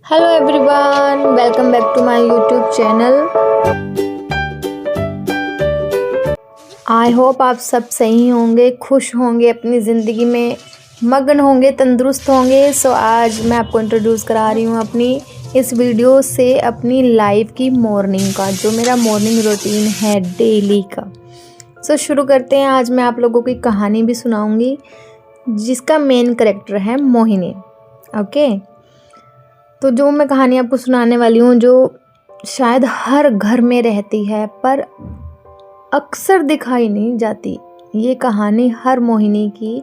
Hello everyone, welcome back to my YouTube channel. I hope आप सब सही होंगे, खुश होंगे, अपनी ज़िंदगी में मगन होंगे, तंदुरुस्त होंगे। सो आज मैं आपको इंट्रोड्यूस करा रही हूँ अपनी इस वीडियो से अपनी लाइफ की मॉर्निंग का, जो मेरा मॉर्निंग रूटीन है डेली का। सो शुरू करते हैं। आज मैं आप लोगों की कहानी भी सुनाऊँगी जिसका मेन कैरेक्टर है मोहिनी। ओके, तो जो मैं कहानी आपको सुनाने वाली हूँ, जो शायद हर घर में रहती है पर अक्सर दिखाई नहीं जाती। ये कहानी हर मोहिनी की,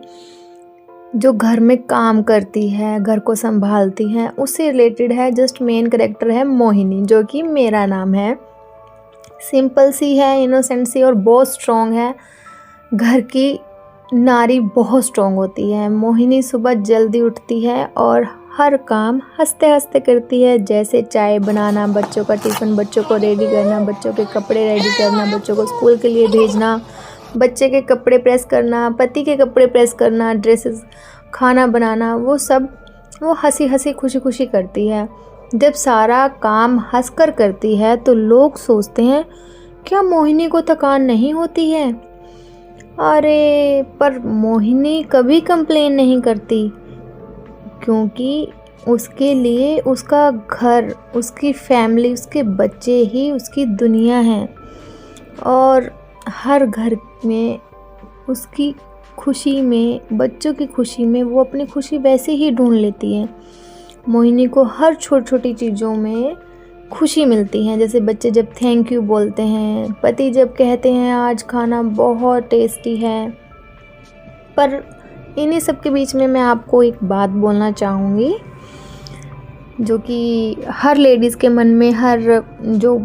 जो घर में काम करती है, घर को संभालती है, उससे रिलेटेड है। जस्ट मेन कैरेक्टर है मोहिनी, जो कि मेरा नाम है। सिंपल सी है, इनोसेंट सी और बहुत स्ट्रॉन्ग है। घर की नारी बहुत स्ट्रॉन्ग होती है। मोहिनी सुबह जल्दी उठती है और हर काम हंसते हंसते करती है, जैसे चाय बनाना, बच्चों का टिफ़िन, बच्चों को रेडी करना, बच्चों के कपड़े रेडी करना, बच्चों को स्कूल के लिए भेजना, बच्चे के कपड़े प्रेस करना, पति के कपड़े प्रेस करना, ड्रेसेस, खाना बनाना, वो सब वो हंसी हंसी खुशी खुशी करती है। जब सारा काम हंसकर करती है तो लोग सोचते हैं, क्या मोहिनी को थकान नहीं होती है? अरे पर मोहिनी कभी कंप्लेन नहीं करती, क्योंकि उसके लिए उसका घर, उसकी फैमिली, उसके बच्चे ही उसकी दुनिया हैं। और हर घर में उसकी खुशी में, बच्चों की खुशी में वो अपनी खुशी वैसे ही ढूंढ लेती है। मोहिनी को हर छोटी छोटी चीज़ों में खुशी मिलती है, जैसे बच्चे जब थैंक यू बोलते हैं, पति जब कहते हैं आज खाना बहुत टेस्टी है। पर इन्हीं सब के बीच में मैं आपको एक बात बोलना चाहूँगी, जो कि हर लेडीज़ के मन में, हर जो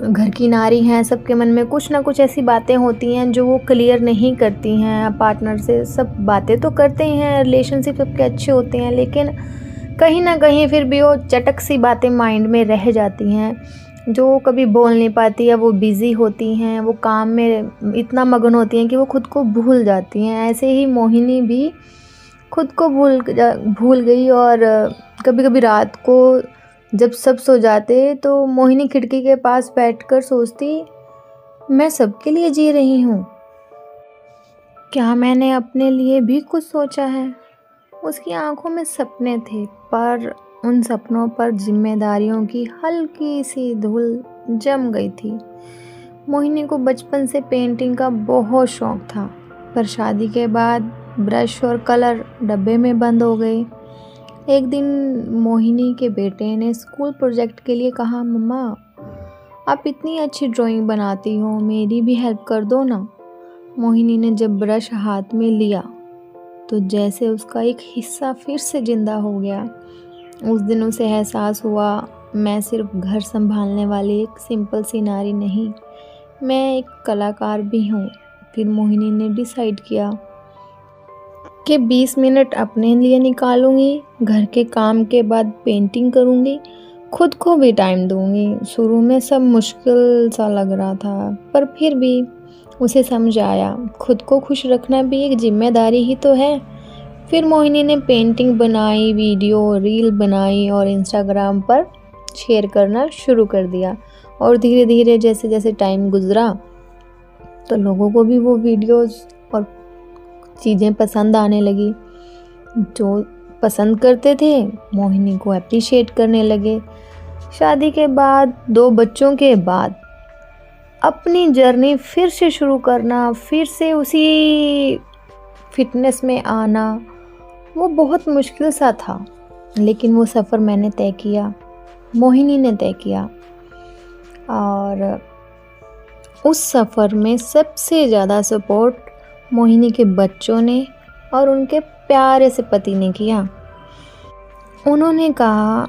घर की नारी हैं, सबके मन में कुछ ना कुछ ऐसी बातें होती हैं जो वो क्लियर नहीं करती हैं पार्टनर से। सब बातें तो करते हैं, रिलेशनशिप सबके अच्छे होते हैं, लेकिन कहीं ना कहीं फिर भी वो चटक सी बातें माइंड में रह जाती हैं, जो कभी बोल नहीं पाती है। वो बिज़ी होती हैं, वो काम में इतना मगन होती हैं कि वो खुद को भूल जाती हैं। ऐसे ही मोहिनी भी खुद को भूल गई। और कभी कभी रात को जब सब सो जाते तो मोहिनी खिड़की के पास बैठकर सोचती, मैं सबके लिए जी रही हूँ, क्या मैंने अपने लिए भी कुछ सोचा है? उसकी आंखों में सपने थे, पर उन सपनों पर जिम्मेदारियों की हल्की सी धूल जम गई थी। मोहिनी को बचपन से पेंटिंग का बहुत शौक था, पर शादी के बाद ब्रश और कलर डब्बे में बंद हो गए। एक दिन मोहिनी के बेटे ने स्कूल प्रोजेक्ट के लिए कहा, मम्मा आप इतनी अच्छी ड्राइंग बनाती हो, मेरी भी हेल्प कर दो ना। मोहिनी ने जब ब्रश हाथ में लिया तो जैसे उसका एक हिस्सा फिर से जिंदा हो गया। उस दिन उसे एहसास हुआ, मैं सिर्फ घर संभालने वाली एक सिंपल सी नारी नहीं, मैं एक कलाकार भी हूँ। फिर मोहिनी ने डिसाइड किया कि 20 मिनट अपने लिए निकालूंगी, घर के काम के बाद पेंटिंग करूंगी, खुद को भी टाइम दूंगी। शुरू में सब मुश्किल सा लग रहा था, पर फिर भी उसे समझ आया, खुद को खुश रखना भी एक जिम्मेदारी ही तो है। फिर मोहिनी ने पेंटिंग बनाई, वीडियो रील बनाई और इंस्टाग्राम पर शेयर करना शुरू कर दिया। और धीरे धीरे जैसे जैसे टाइम गुजरा तो लोगों को भी वो वीडियोस और चीज़ें पसंद आने लगी। जो पसंद करते थे मोहिनी को अप्रिशिएट करने लगे। शादी के बाद, 2 बच्चों के बाद अपनी जर्नी फिर से शुरू करना, फिर से उसी फिटनेस में आना, वो बहुत मुश्किल सा था। लेकिन वो सफ़र मैंने तय किया, मोहिनी ने तय किया। और उस सफ़र में सबसे ज़्यादा सपोर्ट मोहिनी के बच्चों ने और उनके प्यारे से पति ने किया। उन्होंने कहा,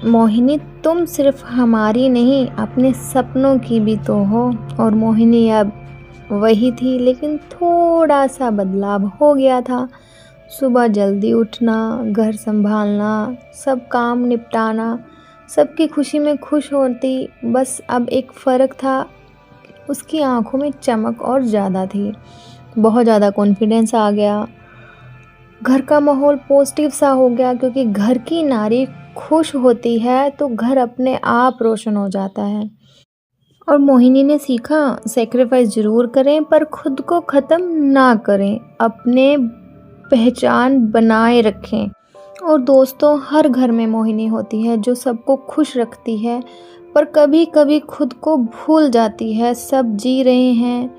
मोहिनी तुम सिर्फ हमारी नहीं, अपने सपनों की भी तो हो। और मोहिनी अब वही थी, लेकिन थोड़ा सा बदलाव हो गया था। सुबह जल्दी उठना, घर संभालना, सब काम निपटाना, सबकी खुशी में खुश होती। बस अब एक फ़र्क था, उसकी आंखों में चमक और ज़्यादा थी, बहुत ज़्यादा कॉन्फिडेंस आ गया। घर का माहौल पॉजिटिव सा हो गया, क्योंकि घर की नारी खुश होती है तो घर अपने आप रोशन हो जाता है। और मोहिनी ने सीखा, सेक्रीफाइस ज़रूर करें पर खुद को ख़त्म ना करें, अपने पहचान बनाए रखें। और दोस्तों, हर घर में मोहिनी होती है जो सबको खुश रखती है, पर कभी कभी खुद को भूल जाती है। सब जी रहे हैं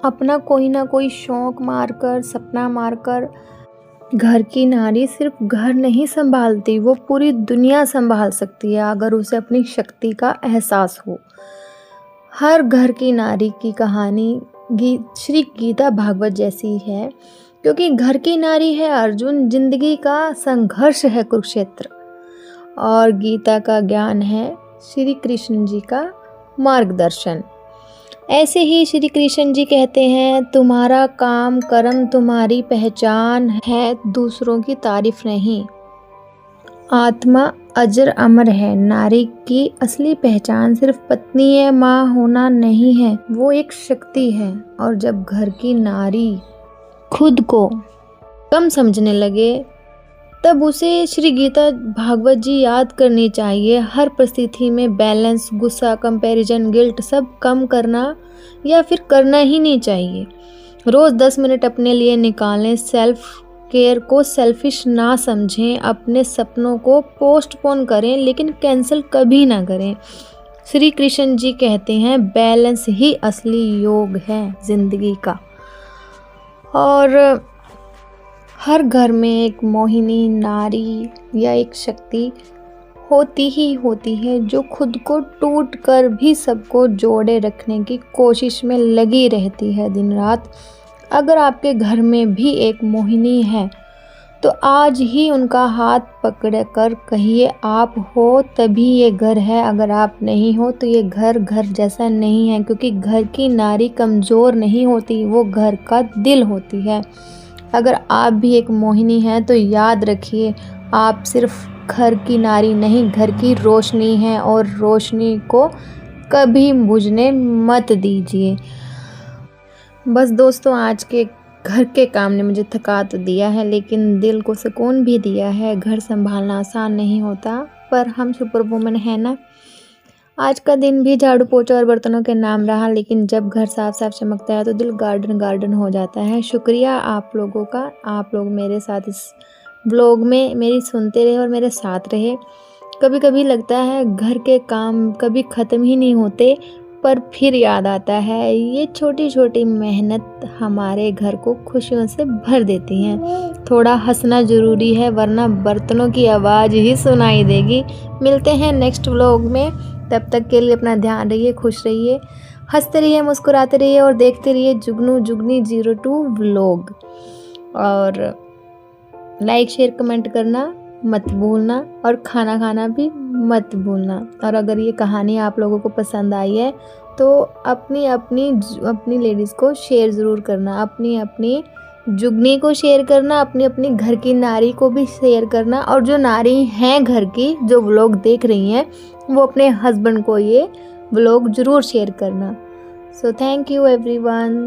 अपना कोई ना कोई शौक मारकर, सपना मारकर। घर की नारी सिर्फ घर नहीं संभालती, वो पूरी दुनिया संभाल सकती है अगर उसे अपनी शक्ति का एहसास हो। हर घर की नारी की कहानी श्री गीता भागवत जैसी है, क्योंकि घर की नारी है अर्जुन, जिंदगी का संघर्ष है कुरुक्षेत्र, और गीता का ज्ञान है श्री कृष्ण जी का मार्गदर्शन। ऐसे ही श्री कृष्ण जी कहते हैं, तुम्हारा काम कर्म तुम्हारी पहचान है, दूसरों की तारीफ नहीं। आत्मा अजर अमर है। नारी की असली पहचान सिर्फ पत्नी या माँ होना नहीं है, वो एक शक्ति है। और जब घर की नारी खुद को कम समझने लगे, तब उसे श्री गीता भागवत जी याद करनी चाहिए। हर परिस्थिति में बैलेंस, गुस्सा, कंपैरिजन, गिल्ट सब कम करना या फिर करना ही नहीं चाहिए। रोज़ 10 मिनट अपने लिए निकालें। सेल्फ केयर को सेल्फिश ना समझें। अपने सपनों को पोस्टपोन करें लेकिन कैंसिल कभी ना करें। श्री कृष्ण जी कहते हैं, बैलेंस ही असली योग है ज़िंदगी का। और हर घर में एक मोहिनी नारी या एक शक्ति होती ही होती है जो खुद को टूट कर भी सबको जोड़े रखने की कोशिश में लगी रहती है दिन रात। अगर आपके घर में भी एक मोहिनी है तो आज ही उनका हाथ पकड़ कर कहिए, आप हो तभी ये घर है, अगर आप नहीं हो तो ये घर घर जैसा नहीं है। क्योंकि घर की नारी कमज़ोर नहीं होती, वो घर का दिल होती है। अगर आप भी एक मोहिनी हैं तो याद रखिए, आप सिर्फ घर की नारी नहीं, घर की रोशनी है, और रोशनी को कभी बुझने मत दीजिए। बस दोस्तों, आज के घर के काम ने मुझे थका तो दिया है, लेकिन दिल को सुकून भी दिया है। घर संभालना आसान नहीं होता, पर हम सुपर वुमन है ना। आज का दिन भी झाड़ू पोछा और बर्तनों के नाम रहा, लेकिन जब घर साफ साफ चमकता है तो दिल गार्डन गार्डन हो जाता है। शुक्रिया आप लोगों का, आप लोग मेरे साथ इस ब्लॉग में मेरी सुनते रहे और मेरे साथ रहे। कभी कभी लगता है घर के काम कभी ख़त्म ही नहीं होते, पर फिर याद आता है ये छोटी छोटी मेहनत हमारे घर को खुशियों से भर देती हैं। थोड़ा हंसना ज़रूरी है, वरना बर्तनों की आवाज़ ही सुनाई देगी। मिलते हैं नेक्स्ट व्लॉग में, तब तक के लिए अपना ध्यान रहिए, खुश रहिए, हंसते रहिए, मुस्कुराते रहिए और देखते रहिए जुगनू जुगनी 02 व्लॉग। और लाइक शेयर कमेंट करना मत भूलना, और खाना खाना भी मत भूलना। और अगर ये कहानी आप लोगों को पसंद आई है तो अपनी लेडीज़ को शेयर ज़रूर करना, अपनी जुगनी को शेयर करना, अपनी घर की नारी को भी शेयर करना। और जो नारी हैं घर की, जो व्लॉग देख रही हैं, वो अपने हस्बैंड को ये व्लॉग ज़रूर शेयर करना। So thank you everyone.